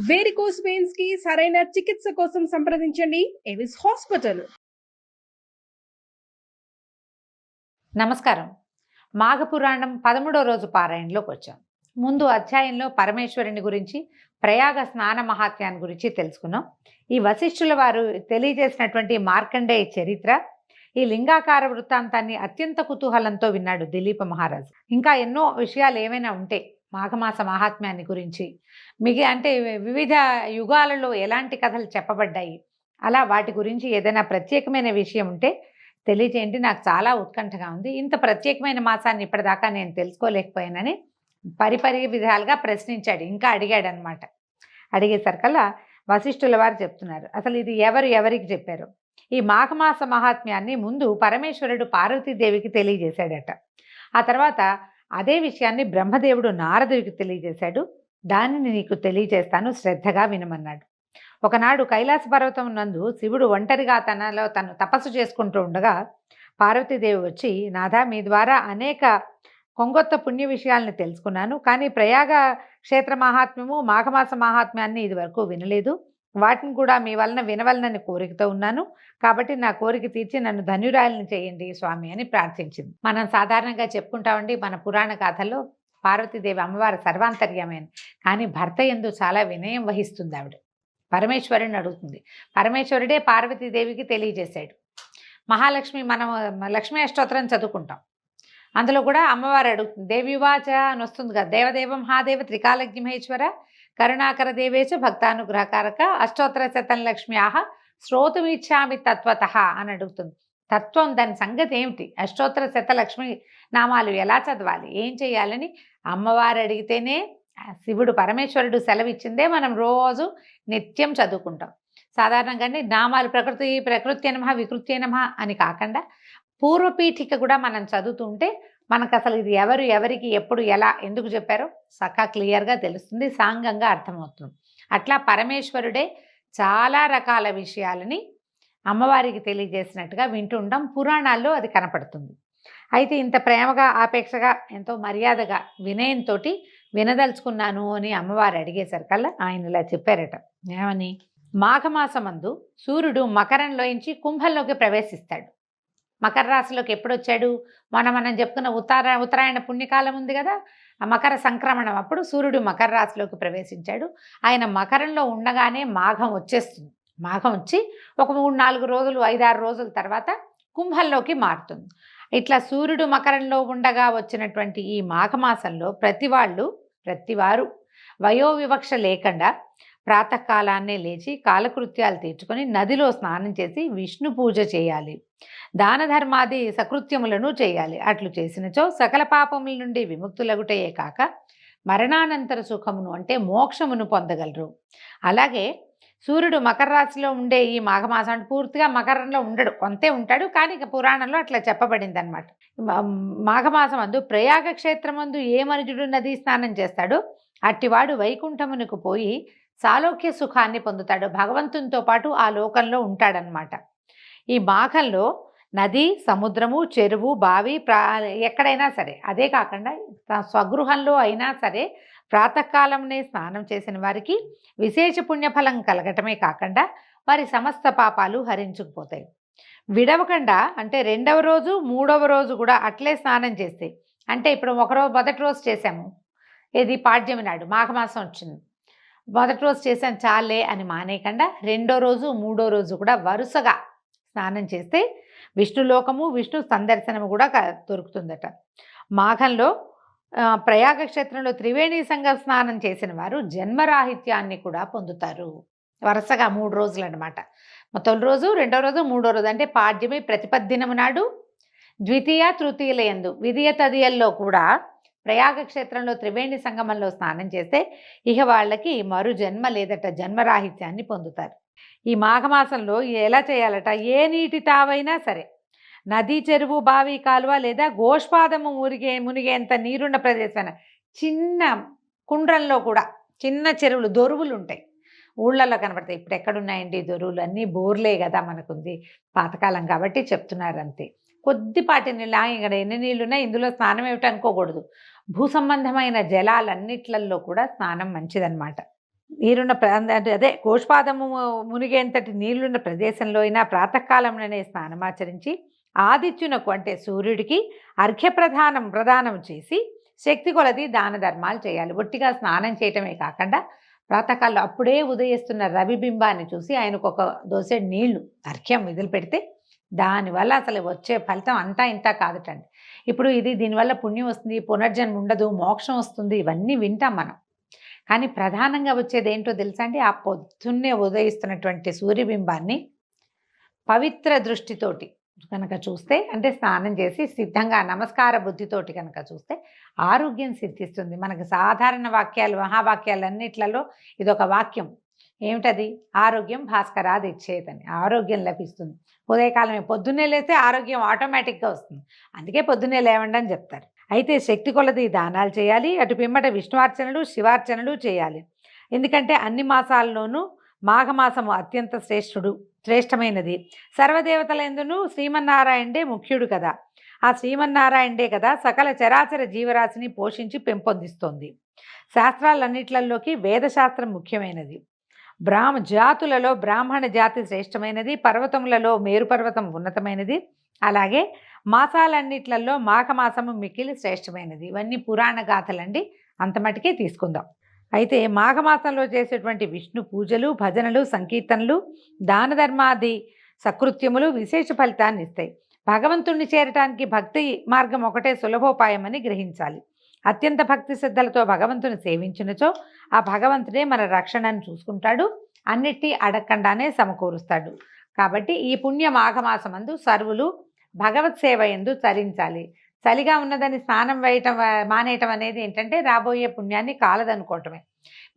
Varicose veins కి సరైన చికిత్స కోసం సంప్రదించండి ఎవిస్ హాస్పిటల్. నమస్కారం. మాఘపురాణం 13వ రోజు పారాయణలోకి వచ్చాం. ముందు అధ్యాయంలో పరమేశ్వరుని గురించి, ప్రయాగ స్నాన మహాత్మ్యాన్ని గురించి తెలుసుకున్నాం. ఈ వశిష్ఠుల వారు తెలియజేసినటువంటి మార్కండేయ చరిత్ర, ఈ లింగాకార వృత్తాంతాన్ని అత్యంత కుతూహలంతో విన్నాడు దిలీప మహారాజు. ఇంకా ఎన్నో విషయాలు ఏమైనా ఉంటే మాఘమాస మహాత్మ్యాన్ని గురించి, అంటే వివిధ యుగాలలో ఎలాంటి కథలు చెప్పబడ్డాయి, అలా వాటి గురించి ఏదైనా ప్రత్యేకమైన విషయం ఉంటే తెలియజేయండి, నాకు చాలా ఉత్కంఠగా ఉంది. ఇంత ప్రత్యేకమైన మాసాన్ని ఇప్పటిదాకా నేను తెలుసుకోలేకపోయానని పరిపరి విధాలుగా ప్రశ్నించాడు, ఇంకా అడిగాడు అనమాట. అడిగేసరికల్లా వశిష్ఠుల వారు చెప్తున్నారు అసలు ఇది ఎవరికి చెప్పారు. ఈ మాఘమాస మహాత్మ్యాన్ని ముందు పరమేశ్వరుడు పార్వతీదేవికి తెలియజేశాడట. ఆ తర్వాత అదే విషయాన్ని బ్రహ్మదేవుడు నారదుడికి తెలియజేశాడు. దానిని నీకు తెలియజేస్తాను, శ్రద్ధగా వినమన్నాడు. ఒకనాడు కైలాస పర్వతం నందు శివుడు ఒంటరిగా తను తపస్సు చేసుకుంటూ ఉండగా పార్వతీదేవి వచ్చి, నాథా, మీ ద్వారా అనేక కొంగొత్త పుణ్య విషయాలను తెలుసుకున్నాను, కానీ ప్రయాగ క్షేత్ర మహాత్మ్యము, మాఘమాస మహాత్మ్యాన్ని ఇది వరకు వినలేదు. వాటిని కూడా మీ వలన వినవలనని కోరికతో ఉన్నాను, కాబట్టి నా కోరిక తీర్చి నన్ను ధన్యురాలిని చేయండి స్వామి అని ప్రార్థించింది. మనం సాధారణంగా చెప్పుకుంటామండి, మన పురాణ గాథల్లో పార్వతీదేవి అమ్మవారు సర్వాంతర్యమైన, కానీ భర్త యందు చాలా వినయం వహిస్తుంది ఆవిడ. పరమేశ్వరుని అడుగుతుంది. పరమేశ్వరుడే పార్వతీదేవికి తెలియజేశాడు. మహాలక్ష్మి, మనం లక్ష్మీ అష్టోత్తరం చదువుకుంటాం, అందులో కూడా అమ్మవారు అడుగుతుంది. దేవివాచ అని వస్తుంది కదా, దేవదేవం హాదేవ త్రికాలజ్ఞ మహేశ్వర కరుణాకర దేవేచ భక్తానుగ్రహకారక అష్టోత్తర శతం లక్ష్మ్యాహ శ్రోతుమిచ్చామి తత్వత అని అడుగుతుంది. తత్వం, దాని సంగతి ఏమిటి, అష్టోత్తర శత లక్ష్మి నామాలు ఎలా చదవాలి, ఏం చేయాలని అమ్మవారు అడిగితేనే శివుడు పరమేశ్వరుడు సెలవిచ్చిందే మనం రోజు నిత్యం చదువుకుంటాం. సాధారణంగానే నామాలు ప్రకృతి నమః వికృత్య నమః అని కాకుండా పూర్వపీఠిక కూడా మనం చదువుతుంటే మనకు అసలు ఇది ఎవరికి ఎప్పుడు ఎలా ఎందుకు చెప్పారో సకా క్లియర్గా తెలుస్తుంది, సాంగంగా అర్థమవుతుంది. అట్లా పరమేశ్వరుడే చాలా రకాల విషయాలని అమ్మవారికి తెలియజేసినట్టుగా వింటుంటాం. పురాణాల్లో అది కనపడుతుంది. అయితే ఇంత ప్రేమగా, ఆపేక్షగా, ఎంతో మర్యాదగా, వినయంతో వినదలుచుకున్నాను అని అమ్మవారు అడిగేసరికల్లా ఆయన ఇలా చెప్పారట. ఏమని? మాఘమాసమందు సూర్యుడు మకరంలోంచి కుంభంలోకి ప్రవేశిస్తాడు. మకర రాశిలోకి ఎప్పుడు వచ్చాడు? మనం చెప్పుకున్న ఉత్తరాయణ పుణ్యకాలం ఉంది కదా, ఆ మకర సంక్రమణం అప్పుడు సూర్యుడు మకర రాశిలోకి ప్రవేశించాడు. ఆయన మకరంలో ఉండగానే మాఘం వచ్చేస్తుంది. మాఘం వచ్చి ఒక 3-4 రోజులు, 5-6 రోజుల తర్వాత కుంభంలోకి మారుతుంది. ఇట్లా సూర్యుడు మకరంలో ఉండగా వచ్చినటువంటి ఈ మాఘమాసంలో ప్రతివారు వయోవివక్ష లేకుండా ప్రాతకాలాన్నే లేచి కాలకృత్యాలు తీర్చుకొని నదిలో స్నానం చేసి విష్ణు పూజ చేయాలి, దాన ధర్మాది సకృత్యములను చేయాలి. అట్లు చేసినచో సకల పాపముల నుండి విముక్తులగుటయే కాక మరణానంతర సుఖమును అంటే మోక్షమును పొందగలరు. అలాగే సూర్యుడు మకర రాశిలో ఉండే ఈ మాఘమాసం అంటే పూర్తిగా మకరంలో ఉండడు, కొంతే ఉంటాడు, కానీ ఇక పురాణంలో అట్లా చెప్పబడింది అనమాట. మాఘమాసం అందు ప్రయాగ క్షేత్రమందు ఏ మనుజుడు నదీ స్నానం చేస్తాడో అట్టివాడు వైకుంఠమునకు పోయి సాలోక్య సుఖాన్ని పొందుతాడు, భగవంతునితో పాటు ఆ లోకంలో ఉంటాడనమాట. ఈ మాఘంలో నది, సముద్రము, చెరువు, బావి, ఎక్కడైనా సరే, అదే కాకుండా స్వగృహంలో అయినా సరే ప్రాతకాలంనే స్నానం చేసిన వారికి విశేష పుణ్యఫలం కలగటమే కాకుండా వారి సమస్త పాపాలు హరించుకుపోతాయి. విడవకుండా అంటే 2వ రోజు 3వ రోజు కూడా అట్లే స్నానం చేస్తే, అంటే ఇప్పుడు మొదటి రోజు చేసాము, ఏది పాడ్యమి నాడు మాఘమాసం వచ్చింది, మొదటి రోజు చేసాను చాలే అని మానేయకుండా 2వ రోజు 3వ రోజు కూడా వరుసగా స్నానం చేస్తే విష్ణులోకము, విష్ణు సందర్శనము కూడా దొరుకుతుందట. మాఘంలో ప్రయాగ క్షేత్రంలో త్రివేణి సంగ స్నానం చేసిన వారు జన్మరాహిత్యాన్ని కూడా పొందుతారు. వరుసగా 3 రోజులు అనమాట. తొలి రోజు, 2వ రోజు, 3వ రోజు అంటే పాడ్యమి ప్రతిపద్దినము నాడు, ద్వితీయ తృతీయుల యందు విధియ తదియల్లో కూడా ప్రయాగ క్షేత్రంలో త్రివేణి సంగమంలో స్నానం చేస్తే ఇక వాళ్ళకి మరు జన్మ లేదట, జన్మరాహిత్యాన్ని పొందుతారు. ఈ మాఘమాసంలో ఎలా చేయాలట? ఏ నీటి తావైనా సరే, నది, చెరువు, బావి, కాలువ లేదా గోష్పాదము మునిగేంత నీరున్న ప్రదేశమైన చిన్న కుండ్రంలో కూడా, చిన్న చెరువులు, దొరువులు ఉంటాయి, ఊళ్ళల్లో కనబడతాయి. ఇప్పుడు ఎక్కడున్నాయండి దొరువులు? అన్నీ బోర్లే కదా మనకుంది, పాతకాలం కాబట్టి చెప్తున్నారు అంతే. కొద్దిపాటి నీళ్ళు, ఇక్కడ ఎన్ని నీళ్ళున్నా ఇందులో స్నానం ఏమిటి అనుకోకూడదు. భూ సంబంధమైన జలాలన్నిట్లలో కూడా స్నానం మంచిదన్నమాట. నీరున్న అదే గోష్పాదము మునిగేంతటి నీళ్లున్న ప్రదేశంలో అయినా ప్రాతకాలంలోనే స్నానమాచరించి ఆదిత్యునకు అంటే సూర్యుడికి ప్రదానం చేసి శక్తి కొలది దాన ధర్మాలు చేయాలి. ఒట్టిగా స్నానం చేయటమే కాకుండా ప్రాతకాలంలో అప్పుడే ఉదయిస్తున్న రవిబింబాన్ని చూసి ఆయనకు ఒక దోసెడు నీళ్లు అర్ఘ్యం విధులు పెడితే దానివల్ల అసలు వచ్చే ఫలితం అంతా ఇంత కాదుటండి. ఇప్పుడు దీనివల్ల పుణ్యం వస్తుంది, పునర్జన్మ ఉండదు, మోక్షం వస్తుంది, ఇవన్నీ వింటాం మనం. కానీ ప్రధానంగా వచ్చేది ఏంటో తెలుసా అండి? ఆ పొద్దున్నే ఉదయిస్తున్నటువంటి సూర్యబింబాన్ని పవిత్ర దృష్టితోటి కనుక చూస్తే, అంటే స్నానం చేసి సిద్ధంగా నమస్కార బుద్ధితోటి కనుక చూస్తే ఆరోగ్యం సిద్ధిస్తుంది. మనకు సాధారణ వాక్యాలు, మహావాక్యాలన్నిట్లలో ఇదొక వాక్యం. ఏమిటది? ఆరోగ్యం భాస్కరాది ఇచ్చేదని. ఆరోగ్యం లభిస్తుంది. ఉదయకాలమే పొద్దున్నే లేస్తే ఆరోగ్యం ఆటోమేటిక్గా వస్తుంది. అందుకే పొద్దున్నే లేవండి అని చెప్తారు. అయితే శక్తి కొలది దానాలు చేయాలి. అటు పిమ్మట విష్ణువార్చనలు, శివార్చనలు చేయాలి. ఎందుకంటే అన్ని మాసాల్లోనూ మాఘమాసము అత్యంత శ్రేష్టమైనది. సర్వదేవతలందునూ శ్రీమన్నారాయణుడే ముఖ్యుడు కదా. ఆ శ్రీమన్నారాయణుడే కదా సకల చరాచర జీవరాశిని పోషించి పెంపొందిస్తోంది. శాస్త్రాలన్నిట్లలోకి వేదశాస్త్రం ముఖ్యమైనది. జాతులలో బ్రాహ్మణ జాతి శ్రేష్టమైనది. పర్వతములలో మేరు పర్వతం ఉన్నతమైనది. అలాగే మాసాలన్నిట్లలో మాఘమాసము మిక్కిలి శ్రేష్టమైనది. ఇవన్నీ పురాణ గాథలండి, అంత మటుకే తీసుకుందాం. అయితే మాఘమాసంలో చేసేటువంటి విష్ణు పూజలు, భజనలు, సంకీర్తనలు, దాన ధర్మాది సకృత్యములు విశేష ఫలితాన్ని ఇస్తాయి. భగవంతుణ్ణి చేరటానికి భక్తి మార్గం ఒకటే సులభోపాయమని గ్రహించాలి. అత్యంత భక్తి శ్రద్ధలతో భగవంతుని సేవించినచో ఆ భగవంతుడే మన రక్షణను చూసుకుంటాడు, అన్నిటి అడగకుండానే సమకూరుస్తాడు. కాబట్టి ఈ పుణ్య మాఘమాసమందు సర్వులు భగవత్ సేవ యందు తరించాలి. చలిగా ఉన్నదని స్నానం మానేయటం అనేది ఏంటంటే రాబోయే పుణ్యాన్ని కాలదనుకోవటమే.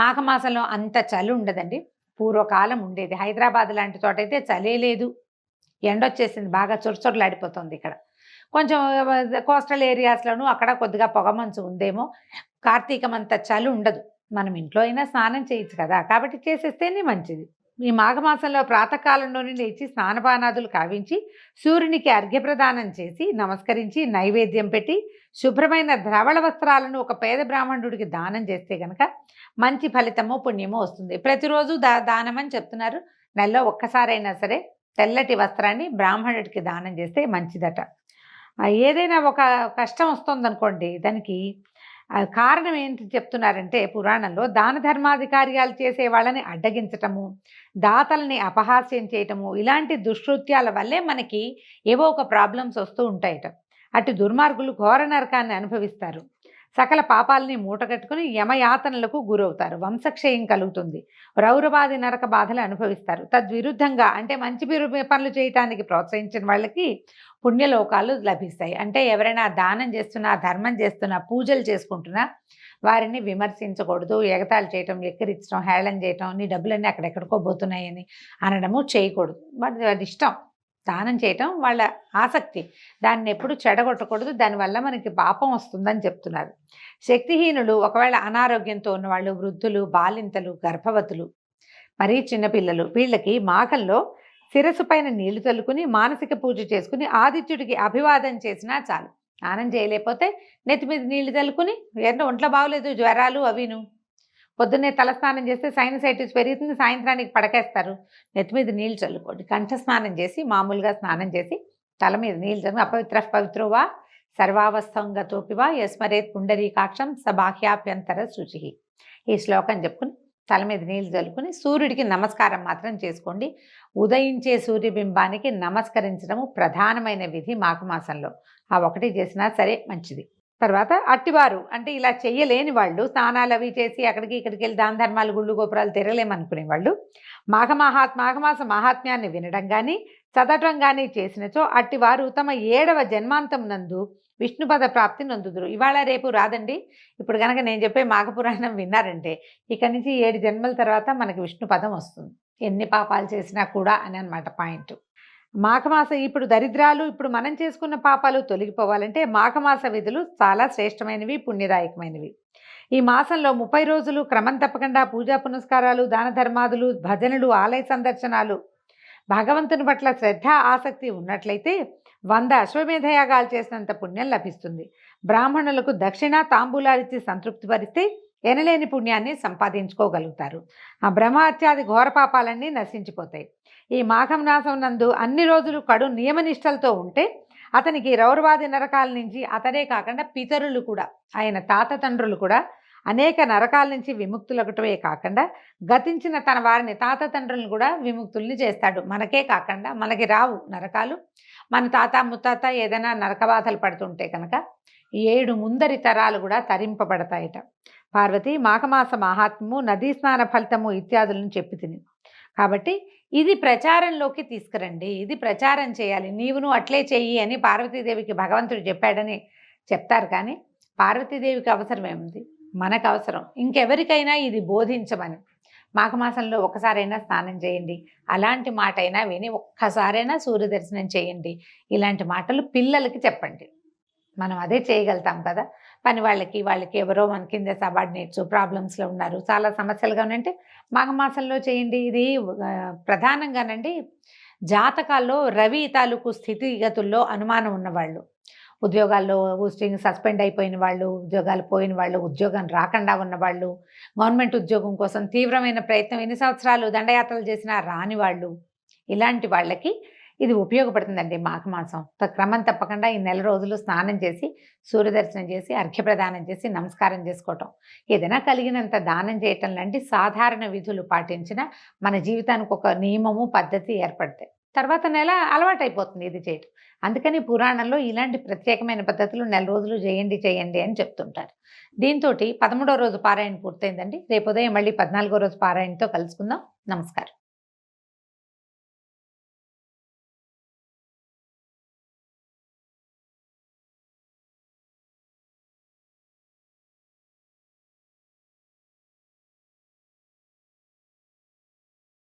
మాఘమాసంలో అంత చలి ఉండదండి. పూర్వకాలం ఉండేది. హైదరాబాద్ లాంటి చోట అయితే చలే లేదు, ఎండొచ్చేసింది, బాగా చొరచొరలాడిపోతుంది. ఇక్కడ కొంచెం కోస్టల్ ఏరియాస్లోనూ అక్కడ కొద్దిగా పొగమంచు ఉందేమో. కార్తీకం అంత చలి ఉండదు. మనం ఇంట్లో అయినా స్నానం చేయొచ్చు కదా, కాబట్టి చేసేస్తేనే మంచిది. ఈ మాఘమాసంలో ప్రాతకాలంలోనే లేచి స్నానపానాదులు కావించి సూర్యునికి అర్ఘ్యప్రదానం చేసి నమస్కరించి నైవేద్యం పెట్టి శుభ్రమైన ధవళ వస్త్రాలను ఒక పేద బ్రాహ్మణుడికి దానం చేస్తే కనుక మంచి ఫలితమో పుణ్యమో వస్తుంది. ప్రతిరోజు దానం అని చెప్తున్నారు. నెలలో ఒక్కసారైనా సరే తెల్లటి వస్త్రాన్ని బ్రాహ్మణుడికి దానం చేస్తే మంచిదట. ఏదైనా ఒక కష్టం వస్తుందనుకోండి, దానికి కారణం ఏంటి చెప్తున్నారంటే పురాణంలో దాన ధర్మాది కార్యాలు చేసే వాళ్ళని అడ్డగించటము, దాతల్ని అపహాస్యం చేయటము, ఇలాంటి దుష్కృత్యాల వల్లే మనకి ఏవో ఒక ప్రాబ్లమ్స్ వస్తూ ఉంటాయట. అటు దుర్మార్గులు ఘోర నరకాన్ని అనుభవిస్తారు. సకల పాపాలని మూటగట్టుకుని యమయాతనలకు గురవుతారు. వంశక్షయం కలుగుతుంది. రౌరవాది నరక బాధలు అనుభవిస్తారు. తద్విరుద్ధంగా అంటే మంచి పనులు చేయటానికి ప్రోత్సహించిన వాళ్ళకి పుణ్యలోకాలు లభిస్తాయి. అంటే ఎవరైనా దానం చేస్తున్నా, ధర్మం చేస్తున్నా, పూజలు చేసుకుంటున్నా వారిని విమర్శించకూడదు. ఎగతాళి చేయటం, ఎక్కిరించడం, హేళన చేయటం, నీ డబ్బులన్నీ అక్కడెక్కడికో పోతున్నాయని అనడము చేయకూడదు. అది ఇష్టం. దానం చేయటం వాళ్ళ ఆసక్తి. దాన్ని ఎప్పుడు చెడగొట్టకూడదు. దానివల్ల మనకి పాపం వస్తుందని చెప్తున్నారు. శక్తిహీనులు, ఒకవేళ అనారోగ్యంతో ఉన్నవాళ్ళు, వృద్ధులు, బాలింతలు, గర్భవతులు, మరీ చిన్నపిల్లలు, వీళ్ళకి మాఘంలో శిరస్సు పైన నీళ్లు చల్లుకుని మానసిక పూజ చేసుకుని ఆదిత్యుడికి అభివాదం చేసినా చాలు. స్నానం చేయలేకపోతే నెత్తి మీద నీళ్లు చల్లుకుని, ఒంట్లో బాగోలేదు, జ్వరాలు అవిను, పొద్దున్నే తలస్నానం చేస్తే సైనసైటిస్ పెరుగుతుంది, సాయంత్రానికి పడకేస్తారు, నెత్తి మీద నీళ్ళు చల్లుకోండి. కంఠ స్నానం చేసి మామూలుగా స్నానం చేసి తల మీద నీళ్ళు చల్లి అపవిత్ర పవిత్రోవా సర్వావస్థంగతోపివా యస్మరేత్ పుండరీకాక్షం సబాహ్యాభ్యంతర శుచి. ఈ శ్లోకం చెప్పుకుని తల మీద నీళ్ళు చల్లుకుని సూర్యుడికి నమస్కారం మాత్రం చేసుకోండి. ఉదయించే సూర్యబింబానికి నమస్కరించడము ప్రధానమైన విధి మాఘమాసంలో. ఆ ఒకటి చేసినా సరే మంచిది. తర్వాత అట్టివారు అంటే ఇలా చెయ్యలేని వాళ్ళు, స్నానాలు అవి చేసి అక్కడికి ఇక్కడికి వెళ్ళి దాన ధర్మాలు, గుళ్ళు గోపురాలు తిరగలేమనుకునే వాళ్ళు మాఘమాస మహాత్మ్యాన్ని వినడం కానీ చదవటం కానీ చేసినచో అట్టివారు తమ 7వ జన్మాంతం నందు విష్ణుపద ప్రాప్తి నొందుదురు. ఇవాళ రేపు రాదండి. ఇప్పుడు కనుక నేను చెప్పే మాఘపురాణం విన్నారంటే ఇక్కడి నుంచి 7 జన్మల తర్వాత మనకి విష్ణుపదం వస్తుంది, ఎన్ని పాపాలు చేసినా కూడా అని అన్నమాట పాయింట్. మాఘమాసం ఇప్పుడు దరిద్రాలు, ఇప్పుడు మనం చేసుకున్న పాపాలు తొలగిపోవాలంటే మాఘమాస విధులు చాలా శ్రేష్టమైనవి, పుణ్యదాయకమైనవి. ఈ మాసంలో 30 రోజులు క్రమం తప్పకుండా పూజా పునస్కారాలు, దాన ధర్మాదులు, భజనలు, ఆలయ సందర్శనాలు, భగవంతుని పట్ల శ్రద్ధ, ఆసక్తి ఉన్నట్లయితే 100 అశ్వమేధయాగాలు చేసినంత పుణ్యం లభిస్తుంది. బ్రాహ్మణులకు దక్షిణ తాంబూలాలిచ్చి సంతృప్తి పరిస్తే ఎనలేని పుణ్యాన్ని సంపాదించుకోగలుగుతారు. ఆ బ్రహ్మహత్యాది ఘోర పాపాలన్నీ నశించిపోతాయి. ఈ మాఘం మాసం నందు అన్ని రోజులు కడు నియమనిష్టలతో ఉంటే అతనికి రౌరవాది నరకాల నుంచి అతనే కాకుండా పితరులు కూడా, ఆయన తాత తండ్రులు కూడా అనేక నరకాల నుంచి విముక్తులగటమే కాకుండా గతించిన తన వారిని తాత తండ్రులను కూడా విముక్తుల్ని చేస్తాడు. మనకే కాకుండా మనకి రావు నరకాలు. మన తాత ముత్తాత ఏదైనా నరక బాధలు పడుతుంటే కనుక 7 ముందరి తరాలు కూడా తరింపబడతాయట. పార్వతి మాఘమాస మహాత్మ్యము, నదీ స్నాన ఫలితము ఇత్యాదులను చెప్పి తిని, కాబట్టి ఇది ప్రచారంలోకి తీసుకురండి, ఇది ప్రచారం చేయాలి, నీవును అట్లే చెయ్యి అని పార్వతీదేవికి భగవంతుడు చెప్పాడని చెప్తారు. కానీ పార్వతీదేవికి అవసరం ఏముంది? మనకు అవసరం. ఇంకెవరికైనా ఇది బోధించమని. మాఘమాసంలో ఒకసారైనా స్నానం చేయండి, అలాంటి మాట అయినా విని ఒక్కసారైనా సూర్య దర్శనం చేయండి, ఇలాంటి మాటలు పిల్లలకి చెప్పండి. మనం అదే చేయగలుగుతాం కదా. పని వాళ్ళకి ఎవరో మన కింద సబార్డినేట్స్ ప్రాబ్లమ్స్లో ఉన్నారు, చాలా సమస్యలుగా ఉన్నాయంటే మాఘమాసంలో చేయండి. ఇది ప్రధానంగానండి జాతకాల్లో రవి తాలూకు స్థితిగతుల్లో అనుమానం ఉన్నవాళ్ళు, ఉద్యోగాల్లో పోస్టింగ్ సస్పెండ్ అయిపోయిన వాళ్ళు, ఉద్యోగాలు పోయిన వాళ్ళు, ఉద్యోగం రాకుండా ఉన్నవాళ్ళు, గవర్నమెంట్ ఉద్యోగం కోసం తీవ్రమైన ప్రయత్నం ఎన్ని సంవత్సరాలు దండయాత్రలు చేసినా రాని వాళ్ళు, ఇలాంటి వాళ్ళకి ఇది ఉపయోగపడుతుందండి. మాఘమాసం క్రమం తప్పకుండా ఈ నెల రోజులు స్నానం చేసి సూర్యదర్శనం చేసి అర్ఘ్యప్రదానం చేసి నమస్కారం చేసుకోవటం, ఏదైనా కలిగినంత దానం చేయటం లాంటి సాధారణ విధులు పాటించిన మన జీవితానికి ఒక నియమము పద్ధతి ఏర్పడతాయి. తర్వాత నెల అలవాటైపోతుంది ఇది చేయటం. అందుకని పురాణంలో ఇలాంటి ప్రత్యేకమైన పద్ధతులు నెల రోజులు చేయండి అని చెప్తుంటారు. దీంతో 13వ రోజు పారాయణ పూర్తయిందండి. రేపు ఉదయం మళ్ళీ 14వ రోజు పారాయణతో కలుసుకుందాం. నమస్కారం.